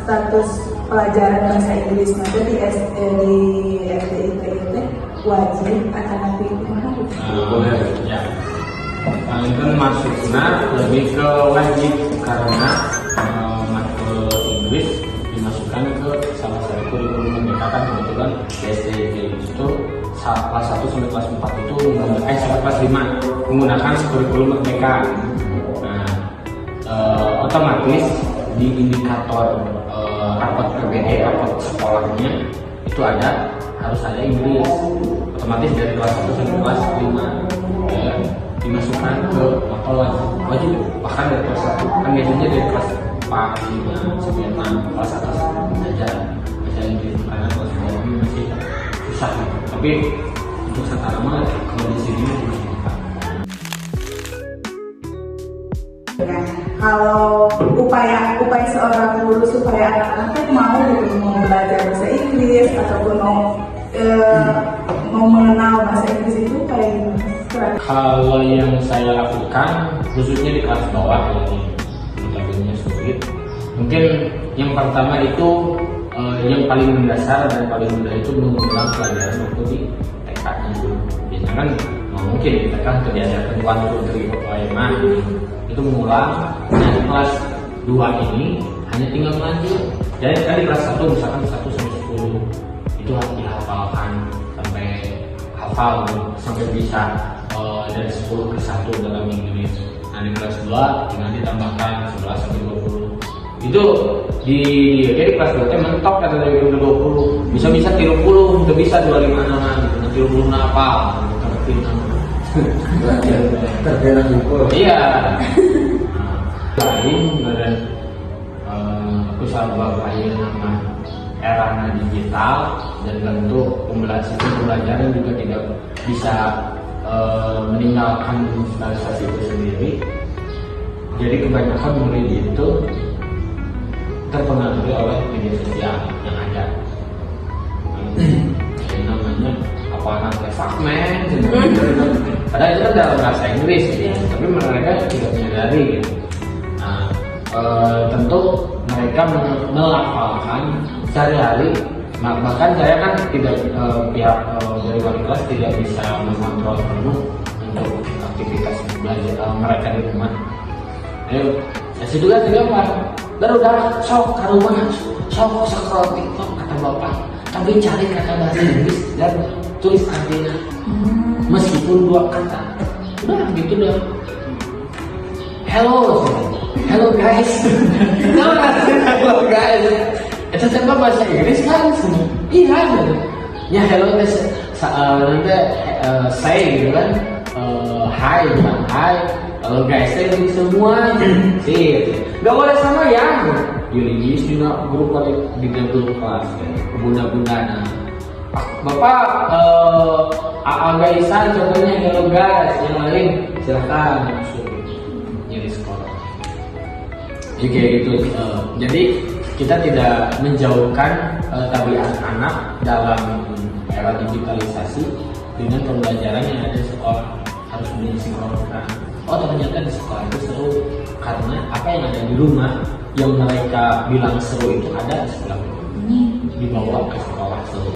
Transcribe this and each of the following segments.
status pelajaran bahasa Inggris nanti di SDIT itu wajib atau nanti gimana? Boleh ya. Paling kan masuknya lebih ke wajib karena matkul Inggris dimasukkan ke salah satu kurikulum mereka kan kebetulan di SDIT itu kelas 1 sampai kelas 4 itu sampai kelas 5 menggunakan kurikulum merdeka. Nah, otomatis di indikator rapot PBD, rapot sekolahnya itu harus ada Inggris. Otomatis dari kelas 1 sampai kelas 5 ya, dimasukkan ke mata wajib. Bahkan dari kelas 1 kan biasanya dari kelas 4, 5, 9, kelas atas saja bahasa Inggris karena kelas 2 masih susah gitu. Tapi untuk sekarang mah kalau di sini dimasukkan. Kalau upaya seorang guru supaya anak-anak mau belajar bahasa Inggris ataupun mau mengenal bahasa Inggris itu kayak gimana? Kalau yang saya lakukan khususnya di kelas bawah ini notabene sulit. Mungkin yang pertama itu yang paling mendasar dan paling mudah itu mengulang pelajaran waktu di TK-nya dulu. Biasanya kan mungkin kita kan kebiasaan 1, 2, 3, 4, 5 itu mengulang. Nah di kelas 2 ini hanya tinggal melanjut. Jadi tadi kelas 1 misalkan 1 sampai 10 itu harus dihafalkan sampai hafal sampai bisa dari 10 ke 1 dalam Inggris. Nah di kelas 2 tinggal ditambahkan 11 sampai 20. Itu jadi kelas 2 mentok kata dari 20 bisa 30 udah bisa 25 nama gitu 30 apa terkena hukum. Iya. Lain dan usaha bahaya nama era digital dan tentu pembelajaran juga tidak bisa meninggalkan digitalisasi itu sendiri. Jadi kebanyakan murid itu terpengaruh oleh media sosial yang ada. Yang namanya apa namanya Fakmen, padahal itu kan dalam bahasa Inggris, tapi mereka tidak menyadari. Gitu. Nah, tentu mereka melafalkan sehari-hari. Bahkan saya kan tidak pihak dari wali kelas tidak bisa mengontrol penuh untuk aktivitas belajar mereka di rumah. Ayo, situ kan apa? Udah sok ke rumah, sok scroll TikTok kata bapak, tapi cari kata bahasa Inggris dan tulis artinya meskipun 2 kata. Udah gitu deh. Hello guys. Hello guys. Itu coba bahasa Inggris kan? Iya. Ya hello guys. Nanti say gitu kan. Hi, halo guys, saya ini semua sih. Gak boleh sama ya. Yulis juga grup kali di grup kelas. Bunda-bunda. Bapak Agaisan contohnya hello guys, yang lain silahkan jadi sekolah. Jadi kayak gitu. Jadi kita tidak menjauhkan tabiat anak dalam era digitalisasi dengan pembelajaran yang ada di sekolah harus disinkronkan. Oh ternyata di sekolah itu seru karena apa yang ada di rumah yang mereka bilang seru itu ada di sekolah ini dibawa ke sekolah seru.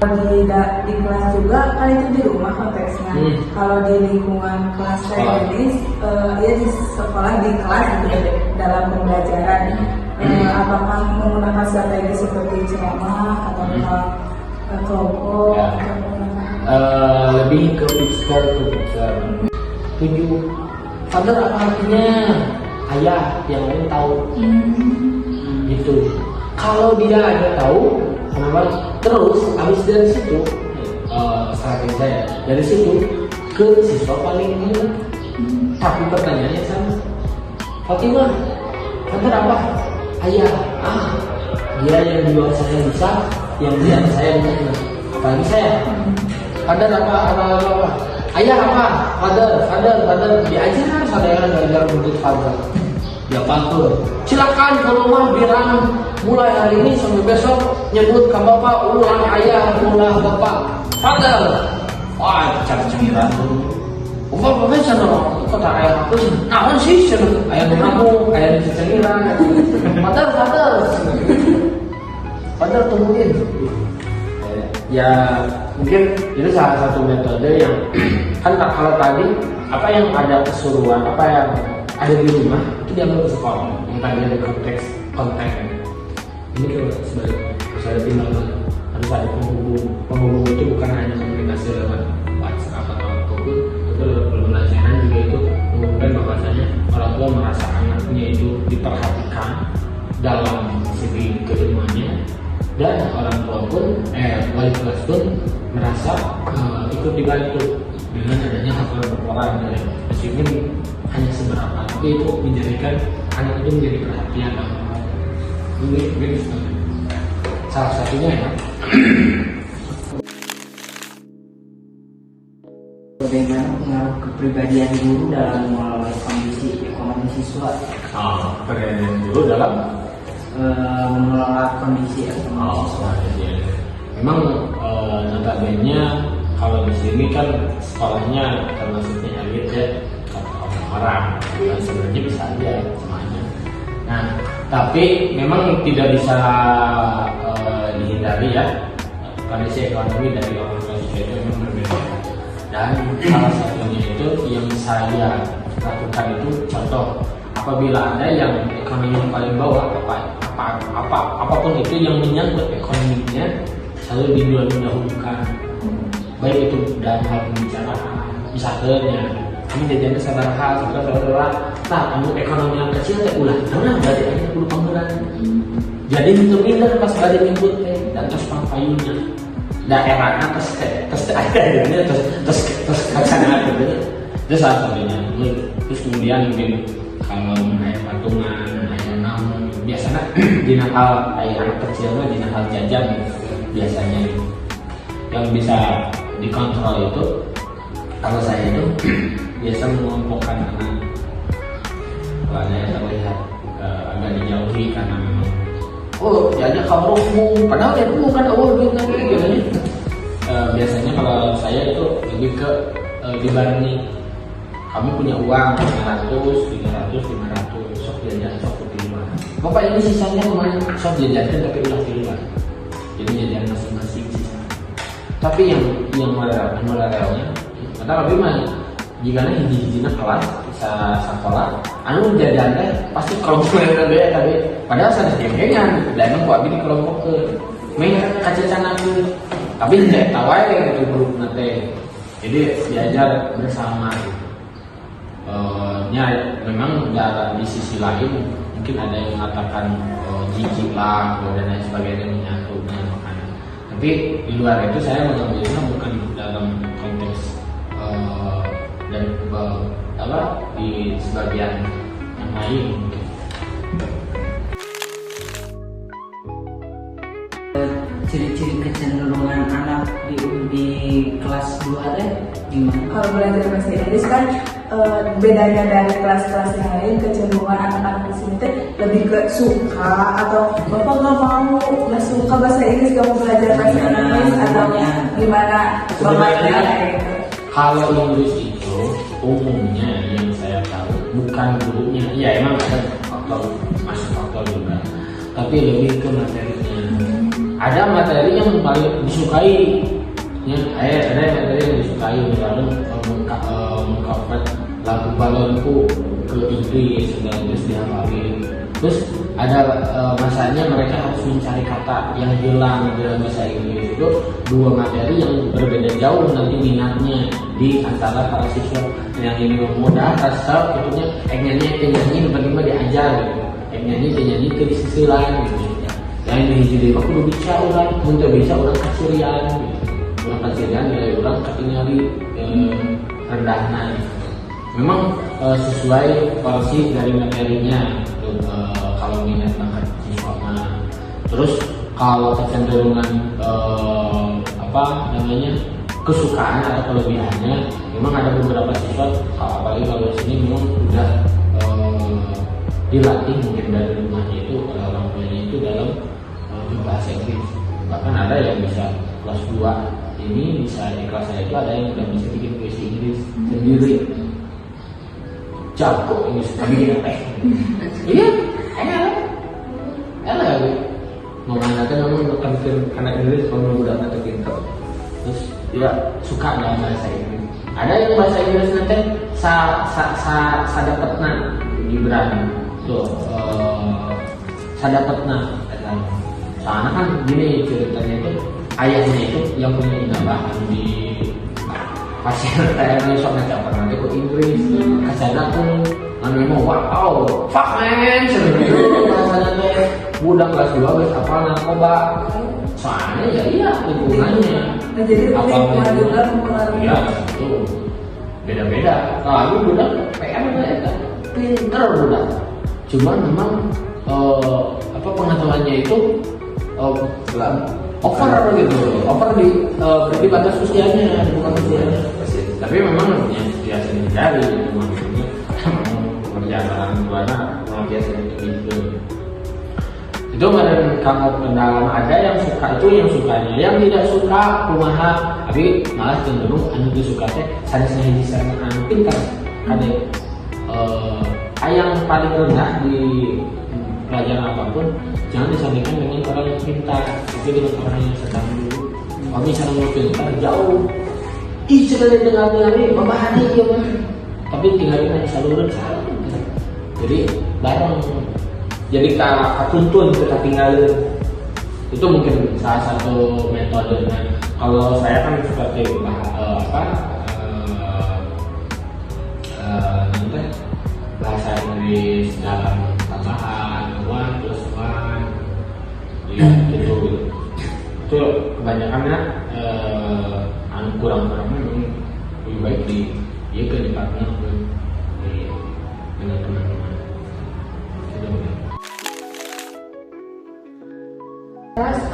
Di kelas juga kan itu di rumah konteksnya. Kalau di lingkungan kelas saya ini ya di sekolah di kelas gitu, dalam pembelajaran apakah menggunakan strategi seperti ceramah atau kelompok ya. Lebih ke picture tunjuk father apa artinya ayah yang lain tahu gitu. Kalau dia ada tahu kenapa terus habis dari situ strategi saya dari situ ke siswa paling muda tapi pertanyaannya sama Fatimah father apa ayah dia yang di bawah saya bisa yang di atas saya bisa apalagi saya father apa ayah apa father diajar saya belajar untuk father ya pantun silakan ke rumah bilang mulai hari ini sampai besok nyebut ke bapak ulang ayah ulang bapak father wah cara-cara bapak profesional kota ayah aku naon sih ayah ngamuk ayah cecegiran padahal tungguin ya mungkin itu salah satu metode yang kan kalau tadi apa yang ada keseruan apa yang ada di rumah itu diambil ke sekolah yang tadi ada konteks ini sebaliknya saya tinggal harus ada penghubung itu bukan hanya komunikasi lewat WhatsApp atau apapun itu pembelajaran juga itu menunjukkan bahwasanya orang tua merasa anaknya itu diperhatikan dalam segi keilmuannya dan orang tua pun wali kelas pun merasa ikut dibantu dengan adanya aturan berperan dari meskipun hanya seberapa tapi itu menjadikan anak itu menjadi perhatian ini salah satunya ya. Bagaimana pengaruh kepribadian guru dalam mengelola kondisi ekonomi siswa? Kepribadian guru dalam mengelola kondisi ekonomi siswa. Memang notabene kalau di sini kan sekolahnya termasuknya elit ya orang dan sebenarnya bisa aja semuanya. Nah tapi memang tidak bisa dihindari ya kondisi ekonomi dari orang tua itu memang berbeda dan salah satunya itu yang saya lakukan itu contoh apabila ada yang ekonomi yang paling bawah apapun itu yang menyangkut ekonominya selalu didahulukan baik itu dalam hal pembicaraan misalnya kami jajannya sabaraha nah kamu ekonomi yang kecil teh ulah nah berarti aja perlu panggilan jadi minder pas balik nyebut dan terus pangpayunnya daerahnya terus ada terus kacana gitu itu salah satunya terus kemudian mungkin kalau mengenai patungan mengenai namun biasanya di hal anak kecilnya di hal jajan biasanya yang bisa dikontrol itu kalau saya itu biasa mengelompokkan anak kalau ada yang terlihat agak dijauhi karena memang jadinya kamu padahal ya kan duit gitu biasanya kalau saya itu lebih ke dibarengi kamu punya uang 500 sok jajan sok terima bapak ini sisanya kemarin sok jajan tapi ulah terima jadi jajan masing-masing sisa tapi yang melarangnya kata lebih mah jika hiji-hijina kelas bisa sekolah anu jajannya pasti kelompok yang ya tapi padahal sana jengengan dan emang kok abdi kelompok ke main kacecan aku tapi tidak tahu aja gitu grup nanti jadi diajar bersama gitu. Memang di sisi lain mungkin ada yang mengatakan jijik lah dan lain sebagainya menyatunya makanan tapi di luar itu saya mengambilnya bukan dalam konteks dan di sebagian yang lain ciri-ciri kecenderungan anak di kelas 2 teh gimana? Kalau belajar bahasa Inggris kan bedanya dari kelas-kelas yang lain kecenderungan anak-anak di sini teh lebih ke suka atau bapak nggak suka bahasa Inggris gak mau belajar bahasa Inggris atau gimana bapaknya gitu. Kalau Inggris itu umumnya yang saya tahu bukan gurunya ya emang ada faktor masuk faktor juga tapi lebih ke materinya ada materi yang paling disukai ya ada materi yang disukai misalnya mengcover lagu balonku ke Inggris dan terus dihafalin terus ada masanya mereka harus mencari kata yang hilang dalam bahasa Inggris itu dua materi yang berbeda jauh nanti minatnya di antara para siswa yang ini mudah rasa itunya nyanyi bagaimana diajar gitu nyanyi ke di sisi lain gitu yang ini jadi aku udah bisa orang untuk bisa orang kacirian gitu orang kacirian dari orang ketinggali rendahnya memang sesuai porsi dari materinya kalau minat banget siswa terus kalau kecenderungan kesukaan atau kelebihannya memang ada beberapa siswa apalagi kalau di sini memang sudah dilatih mungkin dari rumahnya itu orang tuanya itu dalam bahasa Inggris bahkan ada yang bisa kelas 2 ini bisa di kelas saya itu ada yang sudah bisa bikin puisi Inggris sendiri jago ini tapi gini iya enak ya mau nganakan memang karena Inggris kalau udah nanti pintar terus ya suka dengan bahasa Inggris ada yang bahasa Inggris nanti sa dapatna Gibran tuh sa dapatna soalnya kan gini ceritanya itu ayahnya itu yang punya inabahan di pasir tayangnya sok ngajak nanti ke Inggris kasana pun anu mau wow fuck man sebenarnya bahasanya teh budak kelas 2 guys apa narkoba soalnya ya iya lingkungannya Nah, jadi apa lingkungan juga mempengaruhi. ya itu beda-beda lalu budak PM ya kan pinter budak cuman memang apa pengetahuannya itu over gitu over di berarti batas usianya bukan usianya tapi memang yang biasa dicari maksudnya perjalanan buana memang biasa gitu itu kemarin kamu pendalam ada yang suka itu yang sukanya yang tidak suka kumaha tapi malah cenderung anu disuka teh sanesna hiji sareng anu pintar ada yang paling rendah di pelajaran apapun jangan disandingkan dengan orang yang pintar tapi dengan orang yang sedang dulu kalau misalnya mau pintar jauh sekali dengan hari membahani ya mah tapi tinggalin saluran salah jadi bareng jadi katuntun kita tinggalin itu mungkin salah satu metodenya kalau saya kan seperti bahasa Inggris dalam tambahan 1+1 ya gitu itu kebanyakannya kurang-kurangnya lebih baik di partner dengan teman-teman Terus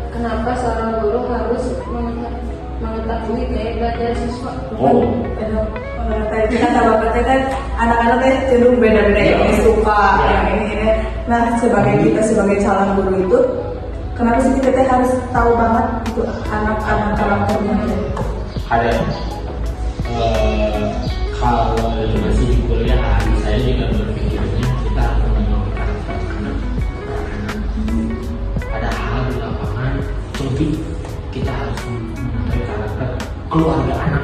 kenapa seorang guru harus mengetahui gaya belajar siswa? Tadi kan sama Bapak kan anak-anak teh cenderung beda-beda yang suka yang ini. Nah sebagai kita sebagai calon guru itu kenapa sih kita teh harus tahu banget itu anak-anak karakternya? Ada kalau masih di kuliah saya juga berpikirnya kita mengenal karakter anak ada hal di lapangan lebih kita harus mengetahui karakter keluarga anak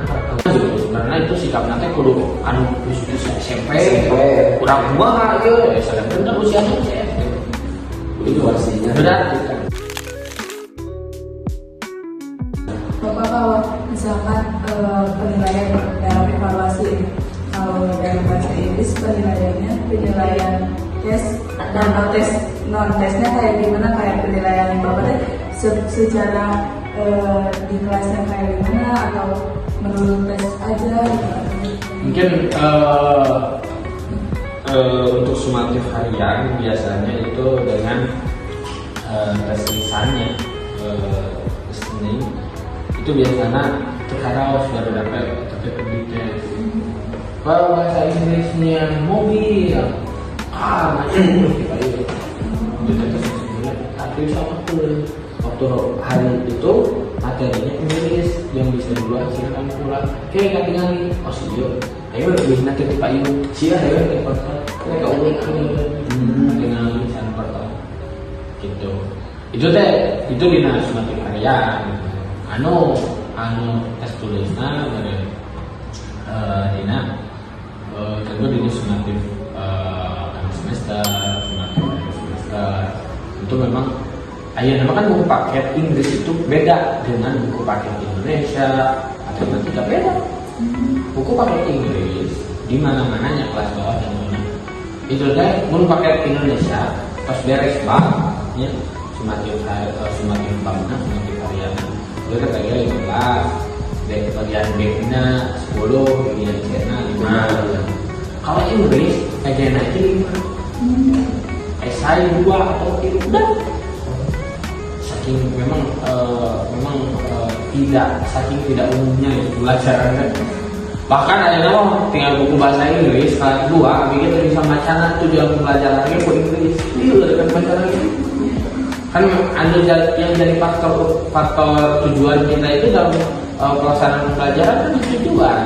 karena itu sikap nanti kudu anu bisa SMP kurang kumaha ya sadar bener usianya SMP itu artinya berat Bapak kalau misalkan penilaian dalam evaluasi kalau dalam bahasa Inggris penilaian tes dan non tesnya kayak gimana kayak penilaian Bapak teh secara di kelasnya kayak gimana atau menurut tes aja mungkin untuk sumatif harian biasanya itu dengan tes lisannya listening itu biasanya terkadang sudah dapat detail kalau bahasa Inggrisnya mobil macam kita itu tapi sama tuh waktu hari itu materinya Inggris yang bisa dua silakan pulang kayak nggak tinggal nih oh sih ayo lebih nanti Pak Yu siapa ya yang portal kayak kau unik dengan lisan portal gitu itu teh itu dinas sumatif harian anu tes tulisnya dari dina tentu dinas sumatif semester itu memang nama kan buku paket Inggris itu beda dengan buku paket Indonesia atau tidak beda. Buku paket Inggris di mana-mananya kelas bawah dan menengah. Itu deh buku paket Indonesia pas beres bang, ya semakin bangunan semakin varian. Dia katanya 15, bagian B-nya 10, bagian C-nya 5. Kalau Inggris bagian aja 5. Esai 2 atau 3 udah. Memang tidak umumnya itu pelajarannya. Bahkan ada nama tinggal buku bahasa Inggris kelas 2 bikin bisa macana tuh jalan pelajarannya pun Inggris. Iya udah kan pelajarannya. Kan ada yang jadi faktor tujuan kita itu dalam pelaksanaan pelajaran kan tujuan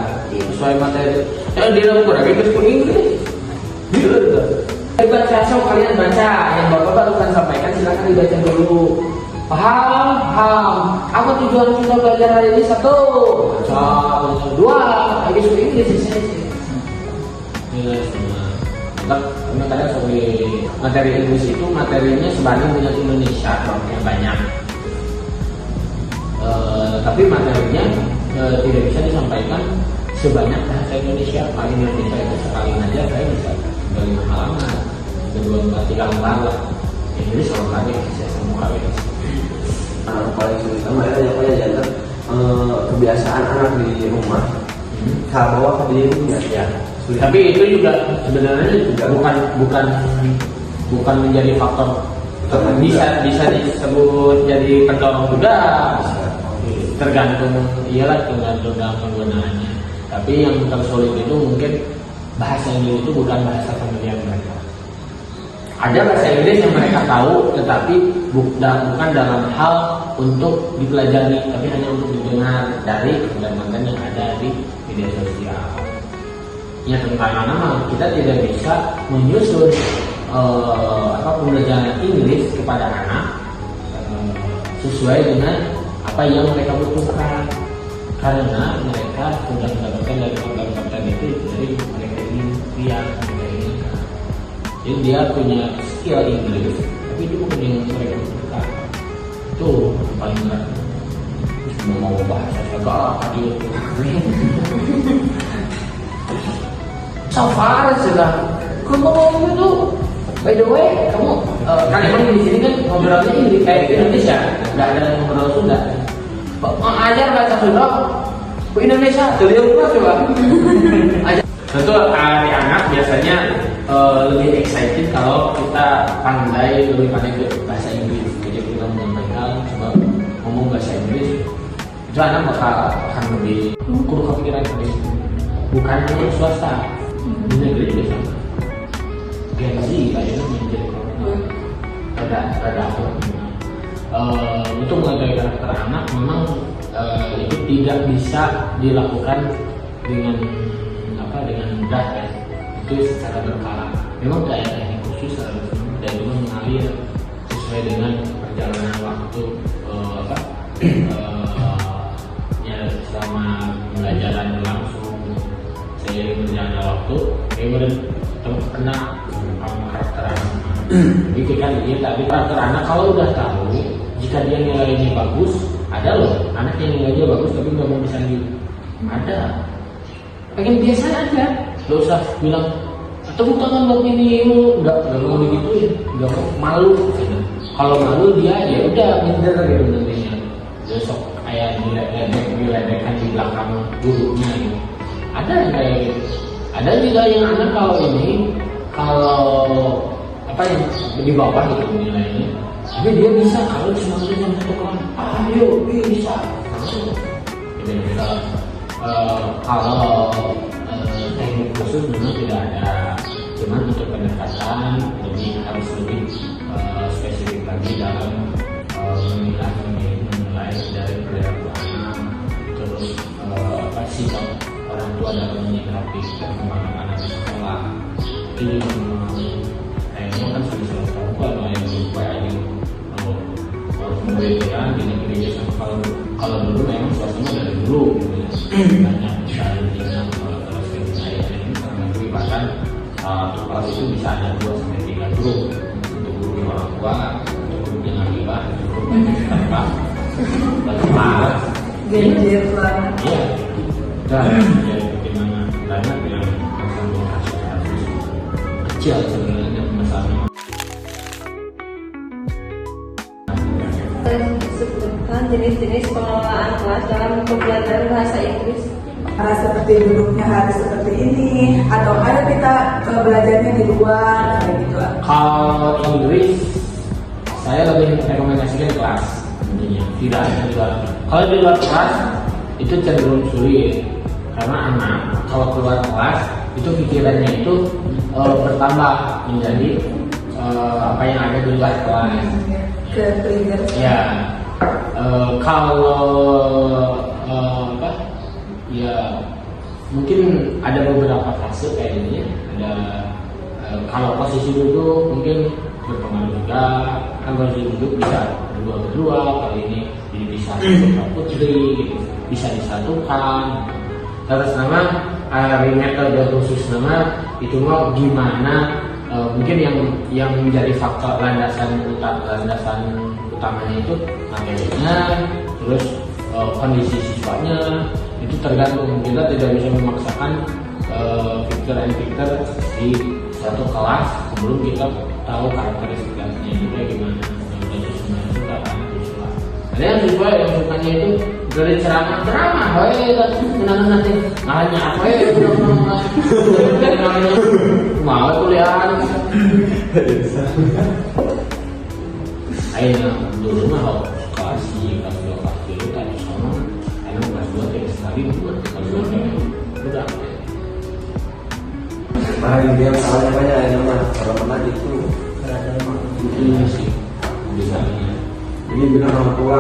sesuai materi. Ya dia udah kurang Inggris pun Inggris. Baca, so kalian baca yang bapak barusan sampaikan, silakan dibaca dulu. Paham. Apa tujuan kita belajar hari ini? 1, 2, habis ini selesai. Karena kadang sebagai materi Inggris itu materinya sebanding dengan Indonesia yang banyak. Tapi materinya tidak bisa disampaikan sebanyak bahasa Indonesia. Paling Indonesia itu sekali aja saya bisa 5 halaman, 2-3 lembar lah. Inggris kalau kali bisa semua kali. Paling sulit sama ya jangan kebiasaan anak di rumah. Kalau bawa ke dia itu ya. Tapi itu juga sebenarnya juga bukan menjadi faktor bisa disebut jadi pendorong juga. Tergantung dalam penggunaannya. Tapi yang tersulit itu mungkin bahasa Inggris itu bukan bahasa familiar mereka. Ada bahasa Inggris yang mereka tahu, tetapi bukan dalam hal untuk dipelajari, tapi hanya untuk didengar dari konten-konten yang ada di media sosial. Ya tentang nama kita tidak bisa menyusun pembelajaran Inggris kepada anak sesuai dengan apa yang mereka butuhkan, karena mereka sudah mendapatkan dari konten-konten itu dari mereka yang inginkan. Jadi dia punya skill Inggris, tapi itu bukan yang mereka butuhkan. Itu yang paling berat. Terus mau bahasa segala hadir. So far sudah ngomong itu. By the way, kamu kan emang di sini kan ngobrolnya Inggris kayak Indonesia, nggak ada yang ngobrol Sunda. Ajar bahasa Sunda ke Indonesia, beliau pernah coba. Tentu anak biasanya lebih excited kalau kita lebih pandai ke bahasa Inggris. Jadi kita menyampaikan coba ngomong bahasa Inggris, itu anak akan lebih kudu kepikiran Inggris. Bukan hanya swasta, di negeri juga sama. Gen Z kayaknya menjadi rada apa? Untuk mengajar karakter anak memang itu tidak bisa dilakukan dengan mudah ya. Itu secara berkala. Memang ada teknik khusus dan juga mengalir sesuai dengan perjalanan waktu ya selama pembelajaran berlangsung seiring berjalannya waktu kemudian terkena karakter anak. Gitu kan dia tadi karakter anak kalau udah tahu jika dia nilainya bagus, ada loh anak yang nilainya bagus tapi nggak mau bisa ada. Pengen biasa aja, nggak usah bilang tepuk tangan buat ini, nggak mau digituin, nggak mau malu. Kalau malu dia ya udah minder gitu nantinya, besok kayak diledekkan di belakang gurunya gitu. Ada yang kayak gitu. Ada juga yang anak kalau yang di bawah gitu nilainya, tapi dia bisa kalau cuma dengan satu kelas, ayo bisa. Jadi bisa. Kalau teknik khusus memang tidak ada, cuman untuk pendekatan harus lebih spesifik lagi dalam menilai dari perilaku anak, terus sikap orang tua dalam menyikapi perkembangan anak di sekolah. Ini kayaknya kan sudah tahu kalau yang supaya ini harus memberikan di negeri sama kalau dulu memang suasana dari dulu gitu ya. Banyak misalnya dengan kelas saya ini karena negeri bahkan satu kelas itu bisa ada 2-3 grup untuk guru orang tua, untuk guru dengan riba, untuk guru dengan tanpa dan kelas. Genjer banget. Iya. Dan ya bagaimana banyak yang tersambung kasus-kasus kecil sebenarnya masalahnya. Sebutkan jenis-jenis pengelolaan kelas dalam pembelajaran bahasa Inggris. Seperti duduknya harus seperti ini, atau ayo kita belajarnya di luar kayak gitu. Kalau Inggris saya lebih rekomendasikan kelas tentunya, tidak hanya di luar. Kalau di luar kelas itu cenderung sulit karena anak kalau keluar kelas itu pikirannya itu bertambah menjadi apa yang ada di luar kelas. Ke trigger. Ya, kalau ya mungkin ada beberapa fase kayaknya ada Kalau posisi duduk mungkin berpengaruh juga, kan posisi duduk bisa berdua, kalau ini jadi bisa putra putri gitu, bisa disatukan. Terus nama metode khusus nama itu mau gimana, mungkin yang menjadi faktor landasan utamanya itu materinya, terus kondisi siswanya. Itu tergantung, kita tidak bisa memaksakan Victor and Victor di satu kelas sebelum kita tahu karakteristiknya juga gimana. Yang suka kan siswa. Ada yang sukanya itu dari ceramah, nanti nanya apa ya, mau kuliah. Ayo dulu mah kelas 2 itu tadi sama, enak kelas 2 kayak sekali buat kelas 2 udah. Dia masalahnya banyak ya nama kalau pernah itu Ini sih bisa. jadi bilang orang tua